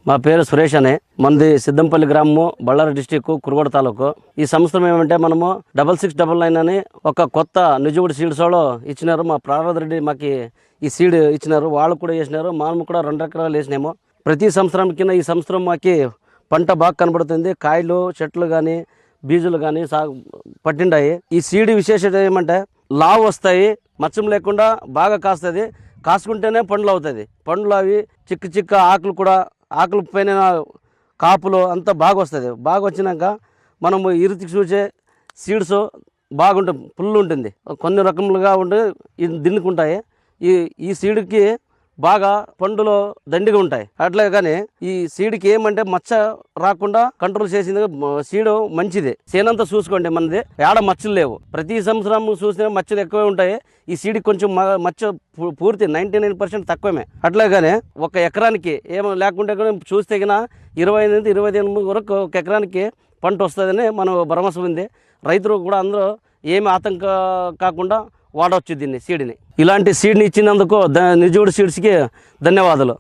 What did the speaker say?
మా పేరు సురేష్ అనే, మనది సిద్దంపల్లి గ్రామము, బళ్ళారి డిస్టిక్, కురుగోడ తాలూకు. ఈ సంవత్సరం ఏమంటే మనము 6699 అని ఒక కొత్త నిజగుడి సీడ్స్ వాళ్ళు ఇచ్చినారు. మా ప్రారవధ రెడ్డి మాకు ఈ సీడ్ ఇచ్చినారు, వాళ్ళు కూడా వేసినారు. మనము కూడా 2 ఎకరాలు వేసినాము. ప్రతి సంవత్సరం కింద ఈ సంవత్సరం మాకు పంట బాగా కనబడుతుంది. కాయలు, చెట్లు కానీ, బీజులు కానీ పట్టిండాయి. ఈ సీడ్ విశేషత ఏమంటే లావు వస్తాయి, మచ్చం లేకుండా బాగా కాస్తుంది. కాసుకుంటేనే పండ్లు అవుతుంది. పండ్లు అవి చిక్క ఆకులు కూడా, ఆకులు పైన కాపులు అంతా బాగా వస్తుంది. బాగా వచ్చినాక మనము ఇరుతికి చూసే సీడ్స్ బాగుంటుంది, పుల్లు ఉంటుంది, కొన్ని రకములుగా ఉండి దిన్నుకుంటాయి. ఈ సీడ్కి బాగా పండులో దండిగా ఉంటాయి. అట్లే కానీ ఈ సీడ్కి ఏమంటే మచ్చ రాకుండా కంట్రోల్ చేసింది సీడ్ మంచిది. సేనంతా చూసుకోండి, మనది ఏడ మచ్చలు లేవు. ప్రతి సంవత్సరం చూస్తే మచ్చలు ఎక్కువే ఉంటాయి. ఈ సీడ్కి కొంచెం మచ్చ పూర్తి 99% తక్కువమే. అట్లే కానీ ఒక ఎకరానికి ఏమో లేకుంటే చూస్తే కన్నా 20 నుంచి 28 వరకు ఒక ఎకరానికి పంట వస్తుందని మనం భరోసా ఉంది. రైతులు కూడా అందరూ ఏమి ఆతంక కాకుండా వాడవచ్చు దీన్ని, సీడ్ని. ఇలాంటి సీడ్ని ఇచ్చినందుకు నిజగుడి సీడ్స్కి ధన్యవాదాలు.